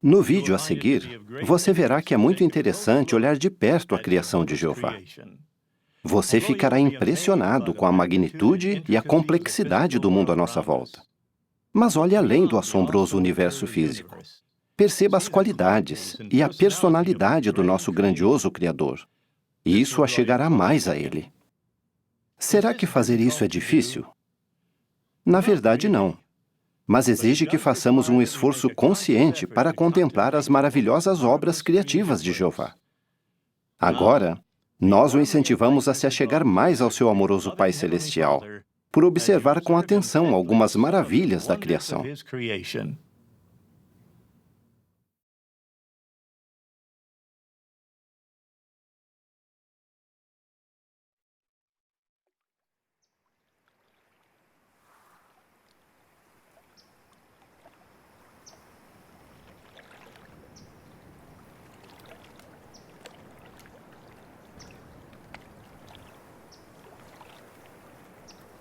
No vídeo a seguir, você verá que é muito interessante olhar de perto a criação de Jeová. Você ficará impressionado com a magnitude e a complexidade do mundo à nossa volta. Mas olhe além do assombroso universo físico. Perceba as qualidades e a personalidade do nosso grandioso Criador. E isso a chegará mais a Ele. Será que fazer isso é difícil? Na verdade, não. Mas exige que façamos um esforço consciente para contemplar as maravilhosas obras criativas de Jeová. Agora, nós o incentivamos a se achegar mais ao seu amoroso Pai Celestial, por observar com atenção algumas maravilhas da criação.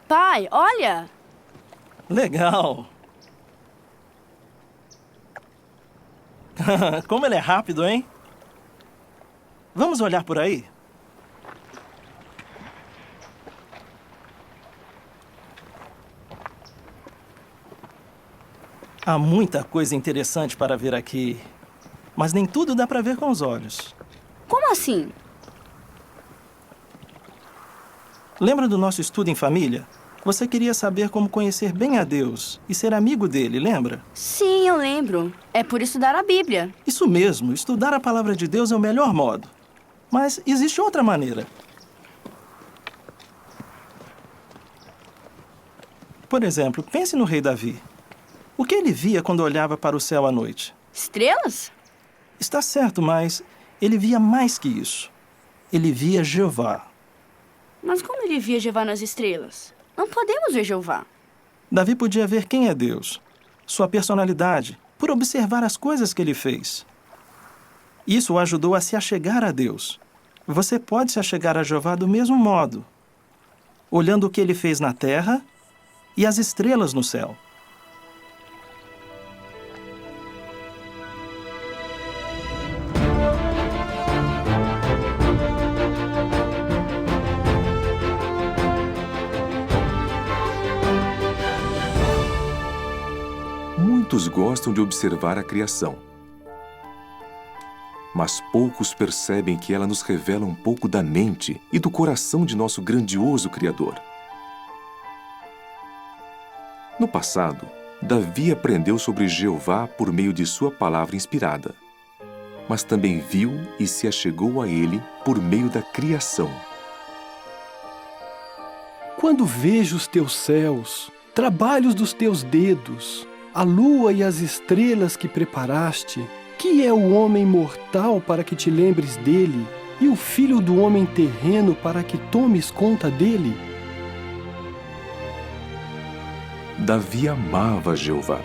Pai, olha! Legal! Como ele é rápido, hein? Vamos olhar por aí? Há muita coisa interessante para ver aqui, mas nem tudo dá para ver com os olhos. Como assim? Lembra do nosso estudo em família? Você queria saber como conhecer bem a Deus e ser amigo dele, lembra? Sim, eu lembro. É por estudar a Bíblia. Isso mesmo, estudar a palavra de Deus é o melhor modo. Mas existe outra maneira. Por exemplo, pense no rei Davi. O que ele via quando olhava para o céu à noite? Estrelas? Está certo, mas ele via mais que isso. Ele via Jeová. Mas como ele via Jeová nas estrelas? Não podemos ver Jeová. Davi podia ver quem é Deus, sua personalidade, por observar as coisas que ele fez. Isso o ajudou a se achegar a Deus. Você pode se achegar a Jeová do mesmo modo, olhando o que ele fez na terra e as estrelas no céu. Muitos gostam de observar a criação, mas poucos percebem que ela nos revela um pouco da mente e do coração de nosso grandioso Criador. No passado, Davi aprendeu sobre Jeová por meio de sua palavra inspirada, mas também viu e se achegou a ele por meio da criação. Quando vejo os teus céus, trabalhos dos teus dedos, a lua e as estrelas que preparaste, que é o homem mortal para que te lembres dele, e o filho do homem terreno para que tomes conta dele? Davi amava Jeová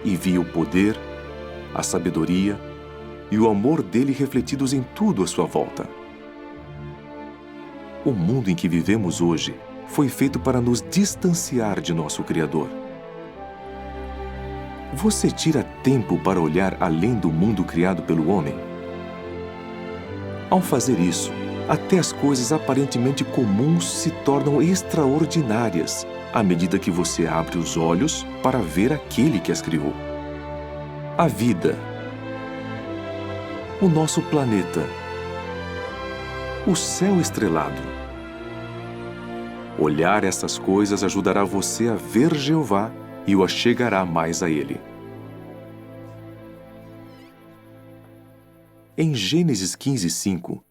e via o poder, a sabedoria e o amor dele refletidos em tudo à sua volta. O mundo em que vivemos hoje foi feito para nos distanciar de nosso Criador. Você tira tempo para olhar além do mundo criado pelo homem? Ao fazer isso, até as coisas aparentemente comuns se tornam extraordinárias à medida que você abre os olhos para ver aquele que as criou. A vida, o nosso planeta, o céu estrelado. Olhar essas coisas ajudará você a ver Jeová e o achegará mais a ele. Em Gênesis 15:5,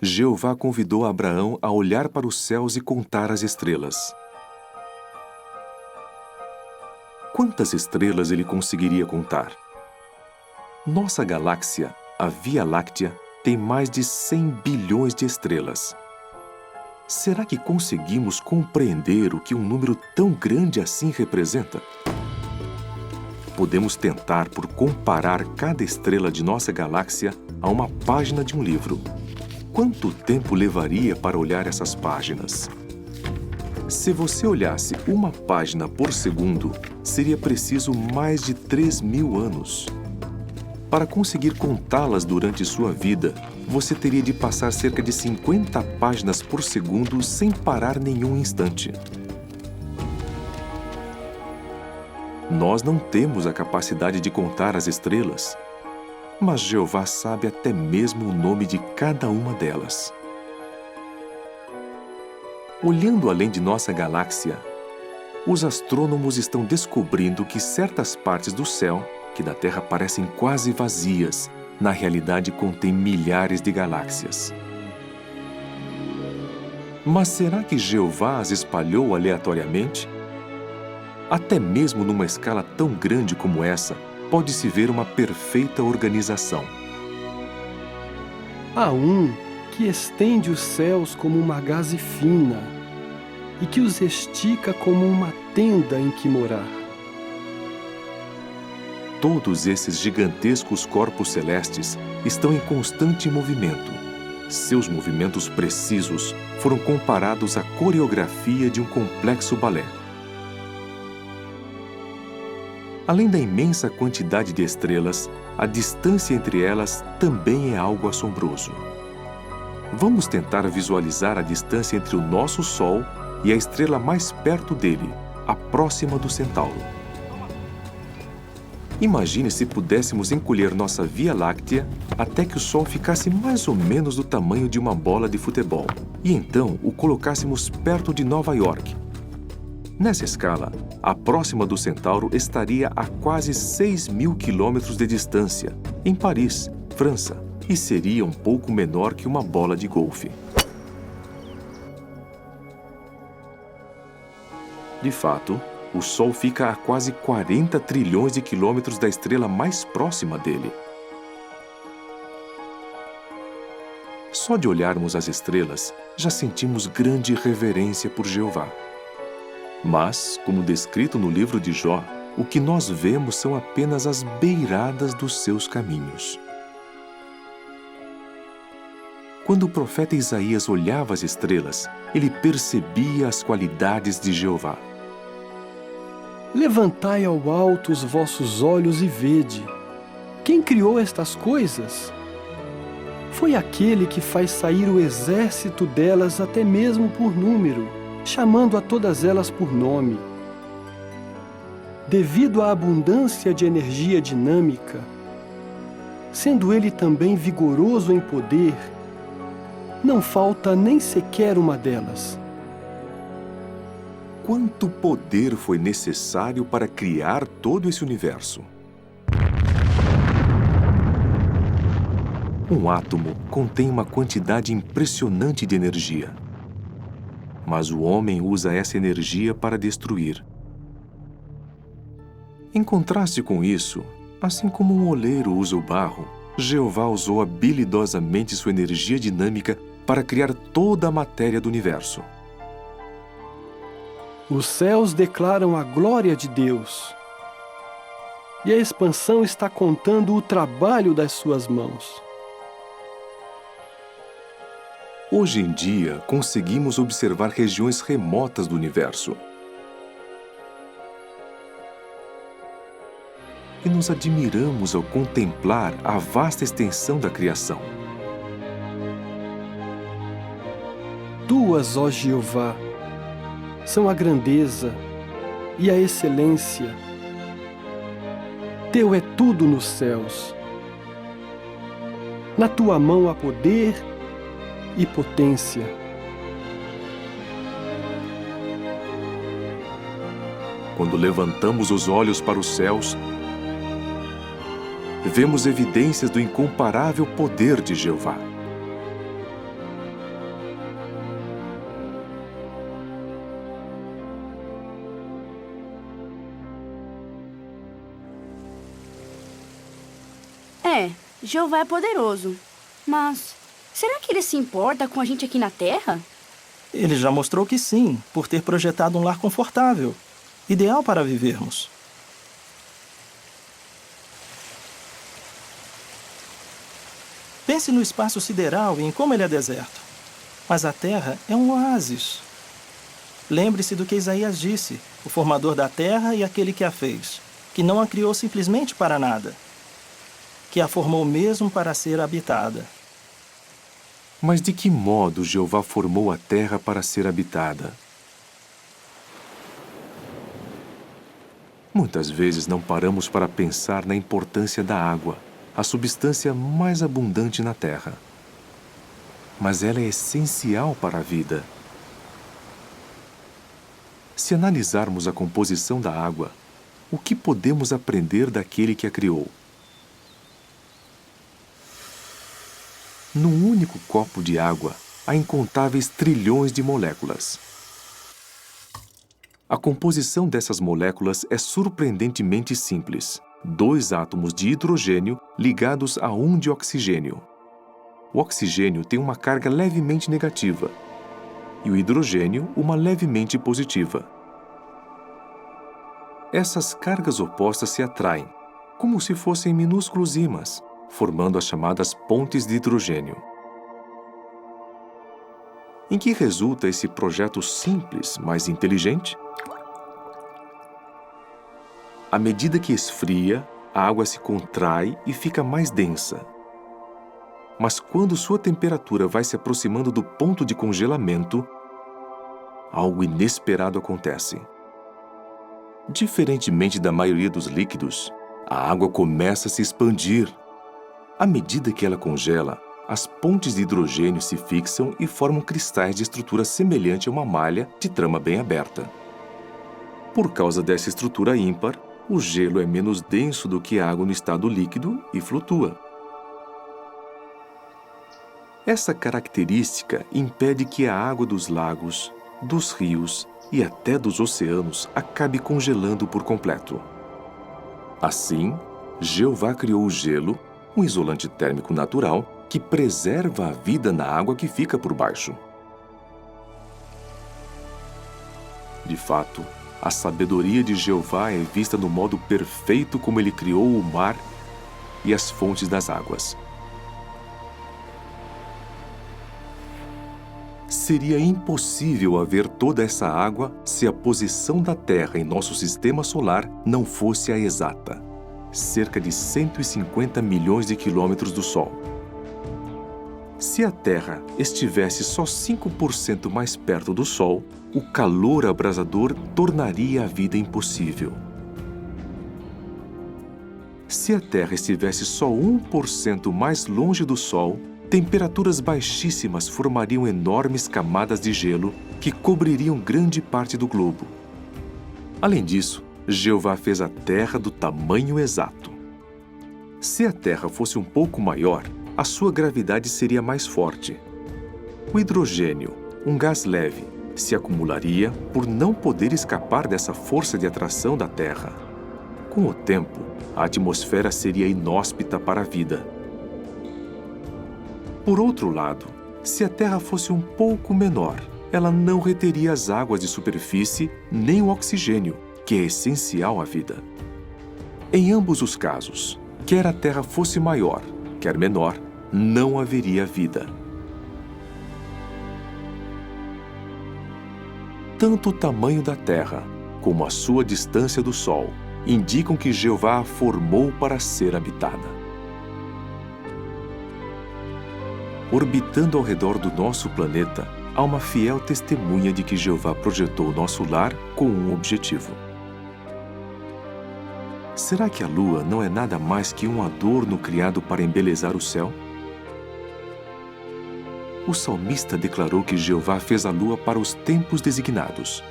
Jeová convidou Abraão a olhar para os céus e contar as estrelas. Quantas estrelas ele conseguiria contar? Nossa galáxia, a Via Láctea, tem mais de 100 bilhões de estrelas. Será que conseguimos compreender o que um número tão grande assim representa? Podemos tentar por comparar cada estrela de nossa galáxia a uma página de um livro. Quanto tempo levaria para olhar essas páginas? Se você olhasse uma página por segundo, seria preciso mais de 3.000 anos. Para conseguir contá-las durante sua vida, você teria de passar cerca de 50 páginas por segundo sem parar nenhum instante. Nós não temos a capacidade de contar as estrelas, mas Jeová sabe até mesmo o nome de cada uma delas. Olhando além de nossa galáxia, os astrônomos estão descobrindo que certas partes do céu, que da Terra parecem quase vazias, na realidade contêm milhares de galáxias. Mas será que Jeová as espalhou aleatoriamente? Até mesmo numa escala tão grande como essa, pode-se ver uma perfeita organização. Há um que estende os céus como uma gaze fina e que os estica como uma tenda em que morar. Todos esses gigantescos corpos celestes estão em constante movimento. Seus movimentos precisos foram comparados à coreografia de um complexo balé. Além da imensa quantidade de estrelas, a distância entre elas também é algo assombroso. Vamos tentar visualizar a distância entre o nosso Sol e a estrela mais perto dele, a próxima do Centauro. Imagine se pudéssemos encolher nossa Via Láctea até que o Sol ficasse mais ou menos do tamanho de uma bola de futebol, e então o colocássemos perto de Nova York. Nessa escala, a próxima do Centauro estaria a quase 6.000 quilômetros de distância, em Paris, França, e seria um pouco menor que uma bola de golfe. De fato, o Sol fica a quase 40 trilhões de quilômetros da estrela mais próxima dele. Só de olharmos as estrelas, já sentimos grande reverência por Jeová. Mas, como descrito no livro de Jó, o que nós vemos são apenas as beiradas dos seus caminhos. Quando o profeta Isaías olhava as estrelas, ele percebia as qualidades de Jeová. Levantai ao alto os vossos olhos e vede. Quem criou estas coisas? Foi aquele que faz sair o exército delas até mesmo por número, chamando a todas elas por nome. Devido à abundância de energia dinâmica, sendo ele também vigoroso em poder, não falta nem sequer uma delas. Quanto poder foi necessário para criar todo esse universo? Um átomo contém uma quantidade impressionante de energia. Mas o homem usa essa energia para destruir. Em contraste com isso, assim como um oleiro usa o barro, Jeová usou habilidosamente sua energia dinâmica para criar toda a matéria do universo. Os céus declaram a glória de Deus, e a expansão está contando o trabalho das suas mãos. Hoje em dia, conseguimos observar regiões remotas do universo. E nos admiramos ao contemplar a vasta extensão da criação. Tuas, ó Jeová, são a grandeza e a excelência. Teu é tudo nos céus. Na tua mão há poder e potência. Quando levantamos os olhos para os céus, vemos evidências do incomparável poder de Jeová. Jeová é poderoso. Mas será que ele se importa com a gente aqui na Terra? Ele já mostrou que sim, por ter projetado um lar confortável, ideal para vivermos. Pense no espaço sideral e em como ele é deserto. Mas a Terra é um oásis. Lembre-se do que Isaías disse, o formador da terra e aquele que a fez, que não a criou simplesmente para nada, que a formou mesmo para ser habitada. Mas de que modo Jeová formou a terra para ser habitada? Muitas vezes não paramos para pensar na importância da água, a substância mais abundante na terra. Mas ela é essencial para a vida. Se analisarmos a composição da água, o que podemos aprender daquele que a criou? Num único copo de água, há incontáveis trilhões de moléculas. A composição dessas moléculas é surpreendentemente simples. 2 átomos de hidrogênio ligados a um de oxigênio. O oxigênio tem uma carga levemente negativa e o hidrogênio uma levemente positiva. Essas cargas opostas se atraem, como se fossem minúsculos ímãs, formando as chamadas pontes de hidrogênio. Em que resulta esse projeto simples, mas inteligente? À medida que esfria, a água se contrai e fica mais densa. Mas quando sua temperatura vai se aproximando do ponto de congelamento, algo inesperado acontece. Diferentemente da maioria dos líquidos, a água começa a se expandir. À medida que ela congela, as pontes de hidrogênio se fixam e formam cristais de estrutura semelhante a uma malha de trama bem aberta. Por causa dessa estrutura ímpar, o gelo é menos denso do que a água no estado líquido e flutua. Essa característica impede que a água dos lagos, dos rios e até dos oceanos acabe congelando por completo. Assim, Jeová criou o gelo, um isolante térmico natural que preserva a vida na água que fica por baixo. De fato, a sabedoria de Jeová é vista no modo perfeito como ele criou o mar e as fontes das águas. Seria impossível haver toda essa água se a posição da Terra em nosso sistema solar não fosse a exata, cerca de 150 milhões de quilômetros do Sol. Se a Terra estivesse só 5% mais perto do Sol, o calor abrasador tornaria a vida impossível. Se a Terra estivesse só 1% mais longe do Sol, temperaturas baixíssimas formariam enormes camadas de gelo que cobririam grande parte do globo. Além disso, Jeová fez a Terra do tamanho exato. Se a Terra fosse um pouco maior, a sua gravidade seria mais forte. O hidrogênio, um gás leve, se acumularia por não poder escapar dessa força de atração da Terra. Com o tempo, a atmosfera seria inóspita para a vida. Por outro lado, se a Terra fosse um pouco menor, ela não reteria as águas de superfície nem o oxigênio, que é essencial à vida. Em ambos os casos, quer a Terra fosse maior, quer menor, não haveria vida. Tanto o tamanho da Terra como a sua distância do Sol indicam que Jeová a formou para ser habitada. Orbitando ao redor do nosso planeta, há uma fiel testemunha de que Jeová projetou nosso lar com um objetivo. Será que a Lua não é nada mais que um adorno criado para embelezar o céu? O salmista declarou que Jeová fez a Lua para os tempos designados.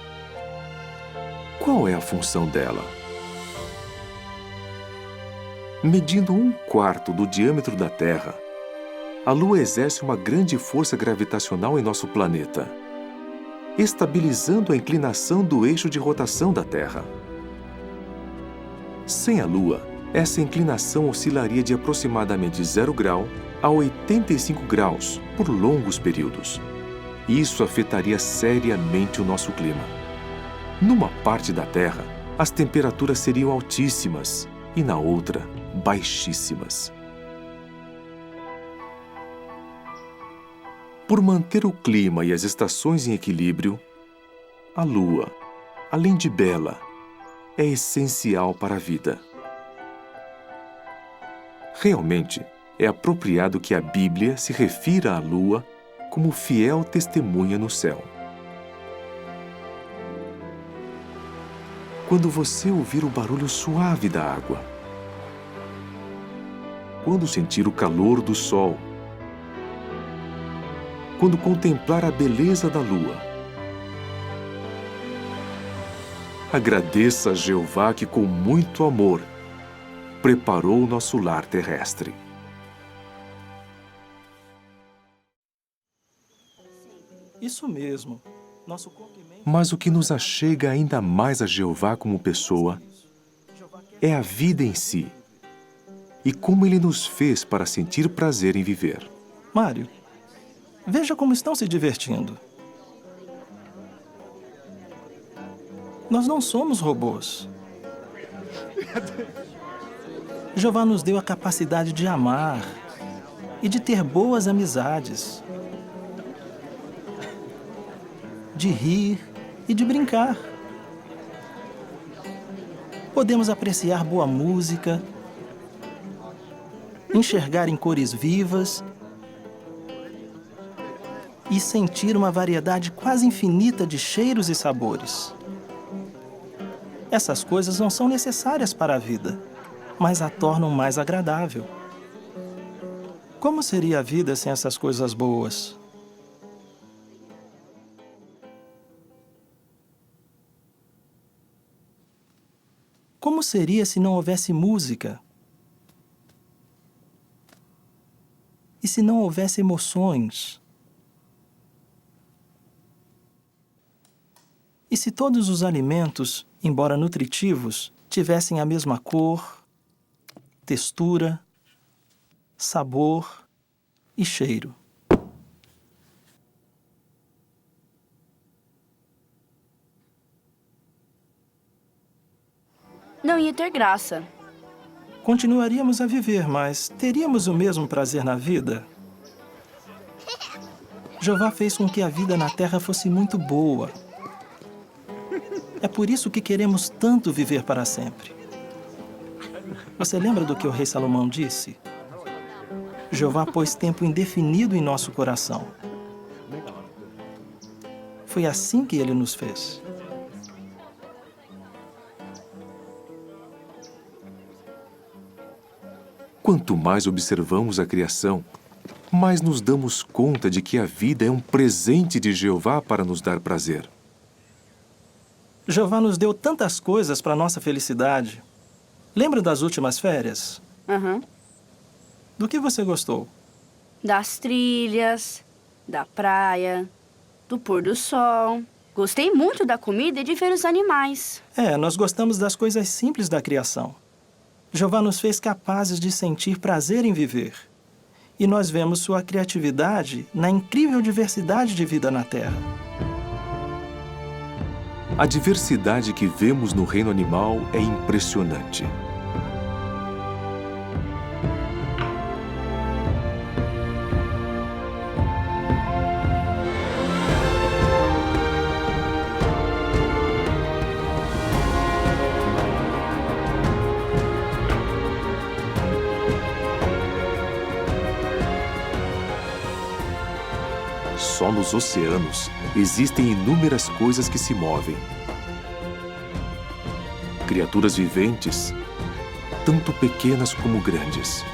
Qual é a função dela? Medindo 1/4 do diâmetro da Terra, a Lua exerce uma grande força gravitacional em nosso planeta, estabilizando a inclinação do eixo de rotação da Terra. Sem a Lua, essa inclinação oscilaria de aproximadamente 0 grau a 85 graus por longos períodos. Isso afetaria seriamente o nosso clima. Numa parte da Terra, as temperaturas seriam altíssimas e na outra, baixíssimas. Por manter o clima e as estações em equilíbrio, A lua, além de bela, é essencial para a vida. Realmente, é apropriado que a Bíblia se refira à lua como fiel testemunha no céu. Quando você ouvir o barulho suave da água, quando sentir o calor do sol, quando contemplar a beleza da lua, agradeça a Jeová que com muito amor preparou o nosso lar terrestre. Isso mesmo. Nosso corpo e mente... Mas o que nos achega ainda mais a Jeová como pessoa é a vida em si e como Ele nos fez para sentir prazer em viver. Mário, veja como estão se divertindo. Nós não somos robôs. Jeová nos deu a capacidade de amar e de ter boas amizades, de rir e de brincar. Podemos apreciar boa música, enxergar em cores vivas e sentir uma variedade quase infinita de cheiros e sabores. Essas coisas não são necessárias para a vida, mas a tornam mais agradável. Como seria a vida sem essas coisas boas? Como seria se não houvesse música? E se não houvesse emoções? E se todos os alimentos, embora nutritivos, tivessem a mesma cor, textura, sabor e cheiro? Não ia ter graça. Continuaríamos a viver, mas teríamos o mesmo prazer na vida? Jeová fez com que a vida na Terra fosse muito boa. É por isso que queremos tanto viver para sempre. Você lembra do que o rei Salomão disse? Jeová pôs tempo indefinido em nosso coração. Foi assim que ele nos fez. Quanto mais observamos a criação, mais nos damos conta de que a vida é um presente de Jeová para nos dar prazer. Jeová nos deu tantas coisas para nossa felicidade. Lembra das últimas férias? Aham. Do que você gostou? Das trilhas, da praia, do pôr do sol. Gostei muito da comida e de ver os animais. Nós gostamos das coisas simples da criação. Jeová nos fez capazes de sentir prazer em viver. E nós vemos sua criatividade na incrível diversidade de vida na Terra. A diversidade que vemos no reino animal é impressionante. Só nos oceanos existem inúmeras coisas que se movem. Criaturas viventes, tanto pequenas como grandes.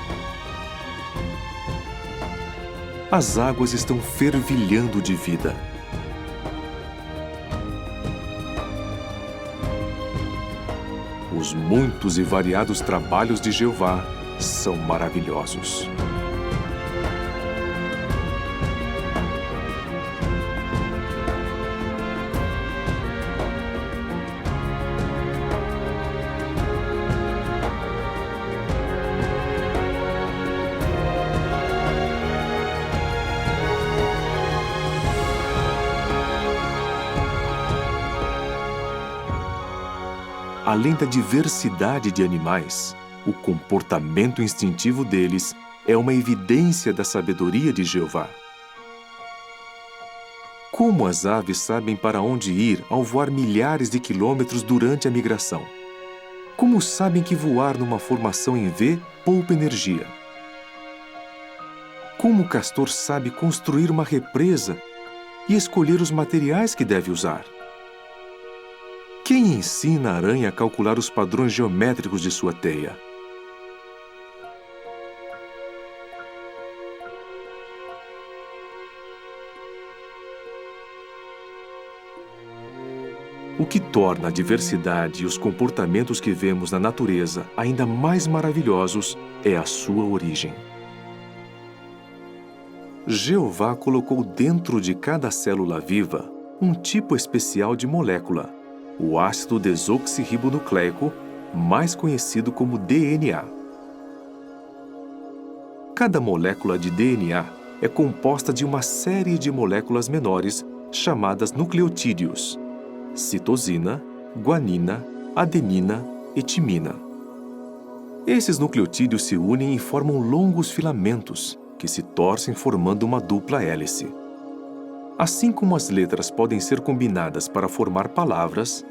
As águas estão fervilhando de vida. Os muitos e variados trabalhos de Jeová são maravilhosos. Além da diversidade de animais, o comportamento instintivo deles é uma evidência da sabedoria de Jeová. Como as aves sabem para onde ir ao voar milhares de quilômetros durante a migração? Como sabem que voar numa formação em V poupa energia? Como o castor sabe construir uma represa e escolher os materiais que deve usar? Quem ensina a aranha a calcular os padrões geométricos de sua teia? O que torna a diversidade e os comportamentos que vemos na natureza ainda mais maravilhosos é a sua origem. Jeová colocou dentro de cada célula viva um tipo especial de molécula, o ácido desoxirribonucleico, mais conhecido como DNA. Cada molécula de DNA é composta de uma série de moléculas menores chamadas nucleotídeos: citosina, guanina, adenina e timina. Esses nucleotídeos se unem e formam longos filamentos, que se torcem formando uma dupla hélice. Assim como as letras podem ser combinadas para formar palavras,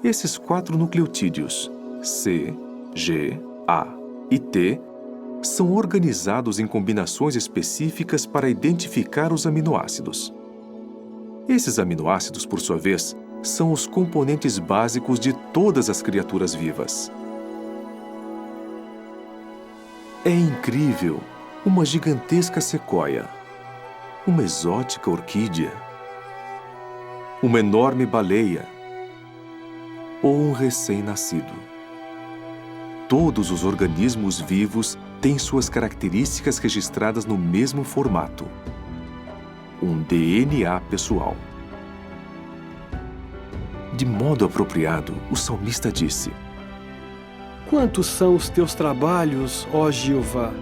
esses 4 nucleotídeos, C, G, A e T, são organizados em combinações específicas para identificar os aminoácidos. Esses aminoácidos, por sua vez, são os componentes básicos de todas as criaturas vivas. É incrível! Uma gigantesca sequoia, uma exótica orquídea, uma enorme baleia ou um recém-nascido. Todos os organismos vivos têm suas características registradas no mesmo formato: um DNA pessoal. De modo apropriado, o salmista disse: Quantos são os teus trabalhos, ó Jeová?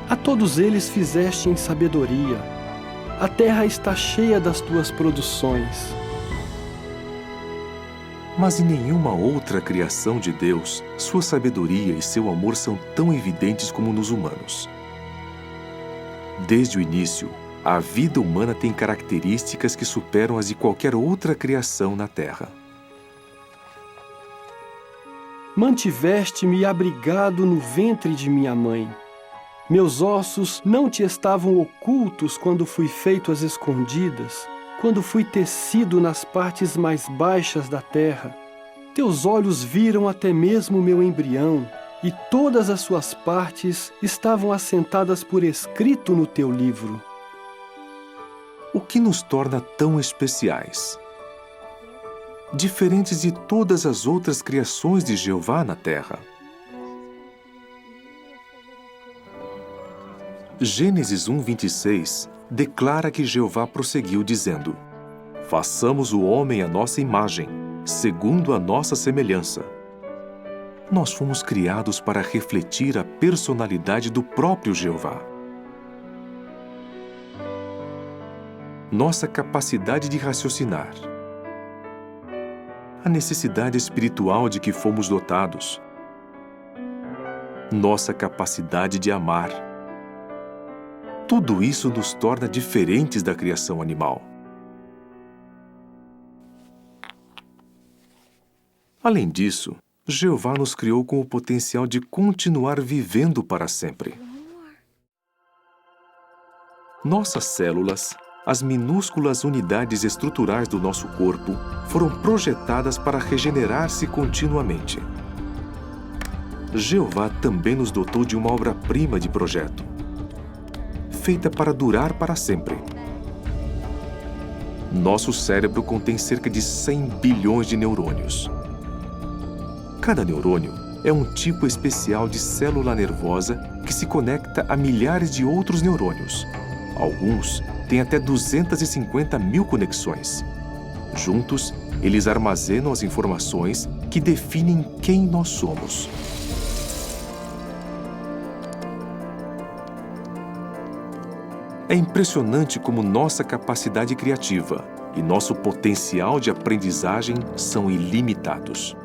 A todos eles fizeste em sabedoria. A terra está cheia das tuas produções. Mas em nenhuma outra criação de Deus, sua sabedoria e seu amor são tão evidentes como nos humanos. Desde o início, a vida humana tem características que superam as de qualquer outra criação na Terra. Mantiveste-me abrigado no ventre de minha mãe. Meus ossos não te estavam ocultos quando fui feito às escondidas, quando fui tecido nas partes mais baixas da terra. Teus olhos viram até mesmo meu embrião, e todas as suas partes estavam assentadas por escrito no teu livro. O que nos torna tão especiais? Diferentes de todas as outras criações de Jeová na terra. Gênesis 1:26 declara que Jeová prosseguiu dizendo: Façamos o homem à nossa imagem, segundo a nossa semelhança. Nós fomos criados para refletir a personalidade do próprio Jeová. Nossa capacidade de raciocinar, a necessidade espiritual de que fomos dotados, nossa capacidade de amar, tudo isso nos torna diferentes da criação animal. Além disso, Jeová nos criou com o potencial de continuar vivendo para sempre. Nossas células, as minúsculas unidades estruturais do nosso corpo, foram projetadas para regenerar-se continuamente. Jeová também nos dotou de uma obra-prima de projeto, feita para durar para sempre. Nosso cérebro contém cerca de 100 bilhões de neurônios. Cada neurônio é um tipo especial de célula nervosa que se conecta a milhares de outros neurônios. Alguns têm até 250 mil conexões. Juntos, eles armazenam as informações que definem quem nós somos. É impressionante como nossa capacidade criativa e nosso potencial de aprendizagem são ilimitados.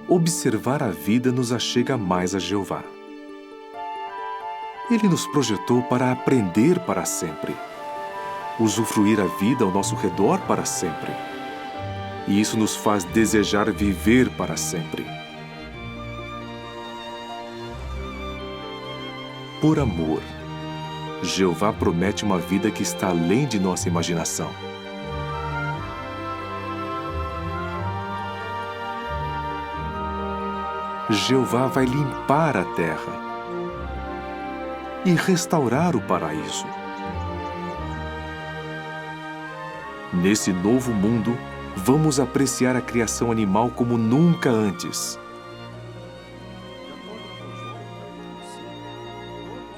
Observar a vida nos achega mais a Jeová. Ele nos projetou para aprender para sempre, usufruir a vida ao nosso redor para sempre. E isso nos faz desejar viver para sempre. Por amor, Jeová promete uma vida que está além de nossa imaginação. Jeová vai limpar a terra e restaurar o paraíso. Nesse novo mundo, vamos apreciar a criação animal como nunca antes.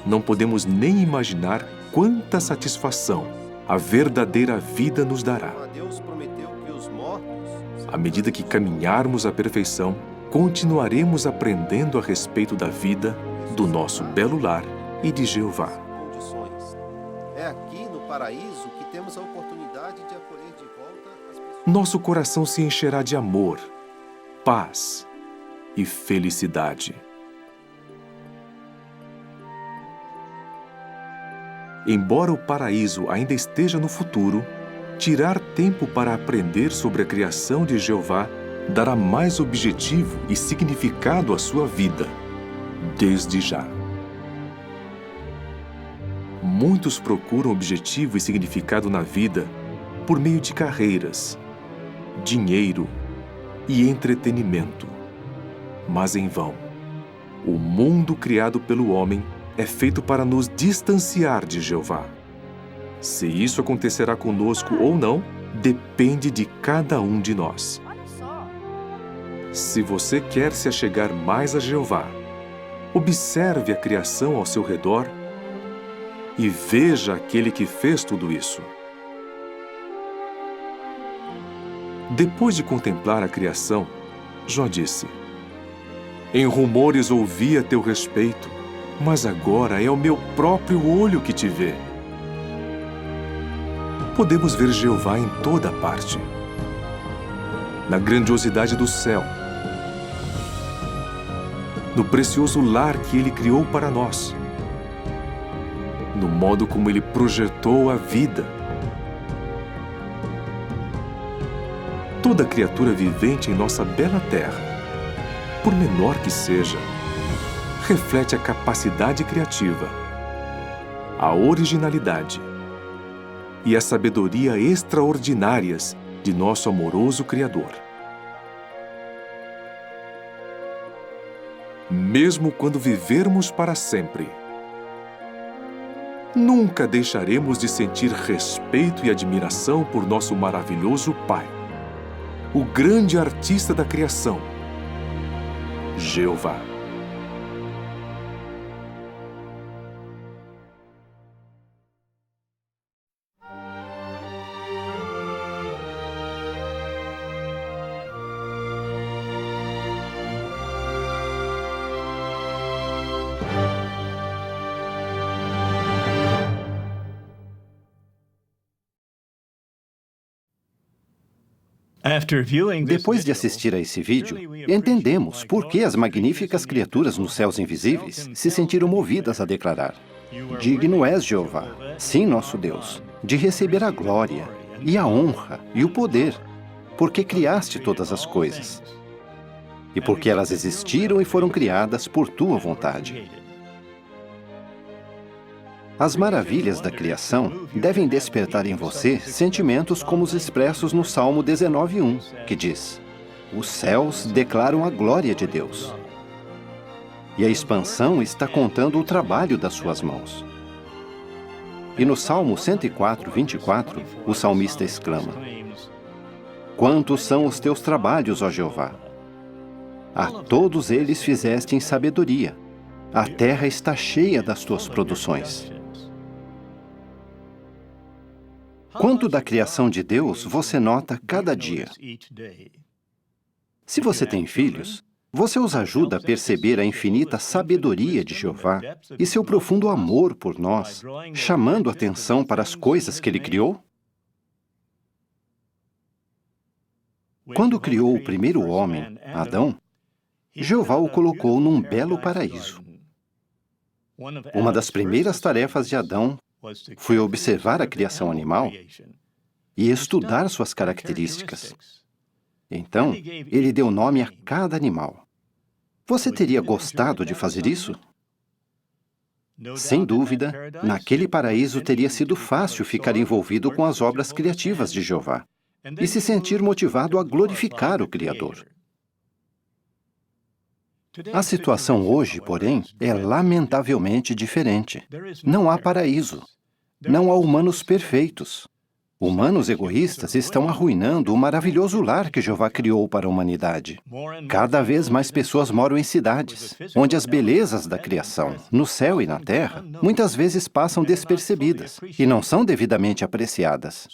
Não podemos nem imaginar quanta satisfação a verdadeira vida nos dará. À medida que caminharmos à perfeição, continuaremos aprendendo a respeito da vida, do nosso belo lar e de Jeová. É aqui no paraíso que temos a oportunidade de acolher de volta as pessoas. Nosso coração se encherá de amor, paz e felicidade. Embora o paraíso ainda esteja no futuro, tirar tempo para aprender sobre a criação de Jeová dará mais objetivo e significado à sua vida, desde já. Muitos procuram objetivo e significado na vida por meio de carreiras, dinheiro e entretenimento. Mas em vão. O mundo criado pelo homem é feito para nos distanciar de Jeová. Se isso acontecerá conosco ou não, depende de cada um de nós. Olha só. Se você quer se achegar mais a Jeová, observe a criação ao seu redor e veja aquele que fez tudo isso. Depois de contemplar a criação, Jó disse: Em rumores ouvi a teu respeito, mas agora é o meu próprio olho que te vê. Podemos ver Jeová em toda parte. Na grandiosidade do céu, no precioso lar que Ele criou para nós, no modo como Ele projetou a vida. Toda criatura vivente em nossa bela terra, por menor que seja, reflete a capacidade criativa, a originalidade e a sabedoria extraordinárias de nosso amoroso Criador. Mesmo quando vivermos para sempre, nunca deixaremos de sentir respeito e admiração por nosso maravilhoso Pai, o grande artista da criação, Jeová. Depois de assistir a esse vídeo, entendemos por que as magníficas criaturas nos céus invisíveis se sentiram movidas a declarar: Digno és, Jeová, sim, nosso Deus, de receber a glória, e a honra, e o poder, porque criaste todas as coisas, e porque elas existiram e foram criadas por tua vontade. As maravilhas da criação devem despertar em você sentimentos como os expressos no Salmo 19:1, que diz: Os céus declaram a glória de Deus. E a expansão está contando o trabalho das suas mãos. E no Salmo 104:24, o salmista exclama: Quantos são os teus trabalhos, ó Jeová? A todos eles fizeste em sabedoria. A terra está cheia das tuas produções. Quanto da criação de Deus você nota cada dia? Se você tem filhos, você os ajuda a perceber a infinita sabedoria de Jeová e seu profundo amor por nós, chamando atenção para as coisas que Ele criou? Quando criou o primeiro homem, Adão, Jeová o colocou num belo paraíso. Uma das primeiras tarefas de Adão foi observar a criação animal e estudar suas características. Então, ele deu nome a cada animal. Você teria gostado de fazer isso? Sem dúvida, naquele paraíso teria sido fácil ficar envolvido com as obras criativas de Jeová e se sentir motivado a glorificar o Criador. A situação hoje, porém, é lamentavelmente diferente. Não há paraíso. Não há humanos perfeitos. Humanos egoístas estão arruinando o maravilhoso lar que Jeová criou para a humanidade. Cada vez mais pessoas moram em cidades, onde as belezas da criação, no céu e na terra, muitas vezes passam despercebidas e não são devidamente apreciadas.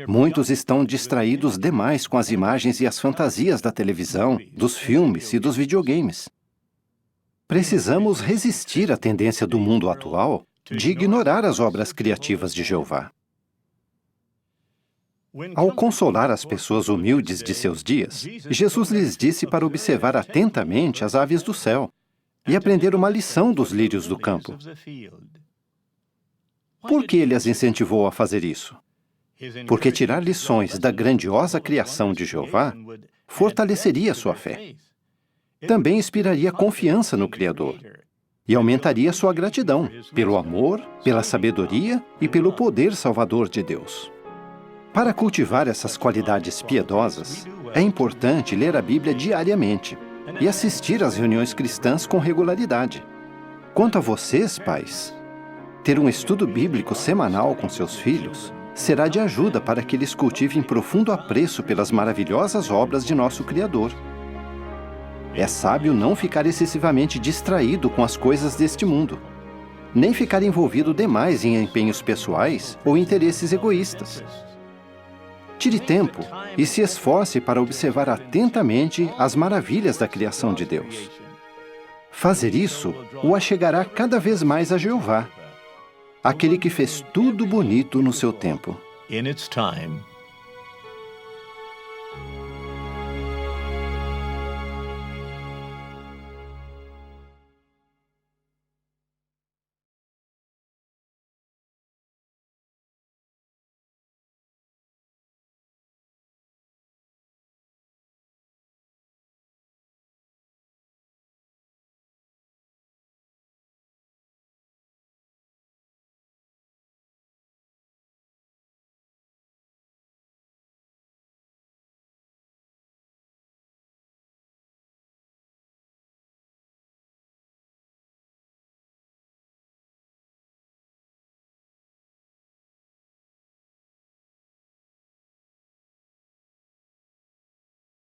Muitos estão distraídos demais com as imagens e as fantasias da televisão, dos filmes e dos videogames. Precisamos resistir à tendência do mundo atual de ignorar as obras criativas de Jeová. Ao consolar as pessoas humildes de seus dias, Jesus lhes disse para observar atentamente as aves do céu e aprender uma lição dos lírios do campo. Por que ele as incentivou a fazer isso? Porque tirar lições da grandiosa criação de Jeová fortaleceria sua fé. Também inspiraria confiança no Criador e aumentaria sua gratidão pelo amor, pela sabedoria e pelo poder salvador de Deus. Para cultivar essas qualidades piedosas, é importante ler a Bíblia diariamente e assistir às reuniões cristãs com regularidade. Quanto a vocês, pais, ter um estudo bíblico semanal com seus filhos será de ajuda para que eles cultivem profundo apreço pelas maravilhosas obras de nosso Criador. É sábio não ficar excessivamente distraído com as coisas deste mundo, nem ficar envolvido demais em empenhos pessoais ou interesses egoístas. Tire tempo e se esforce para observar atentamente as maravilhas da criação de Deus. Fazer isso o achegará cada vez mais a Jeová, aquele que fez tudo bonito no seu tempo. In its time.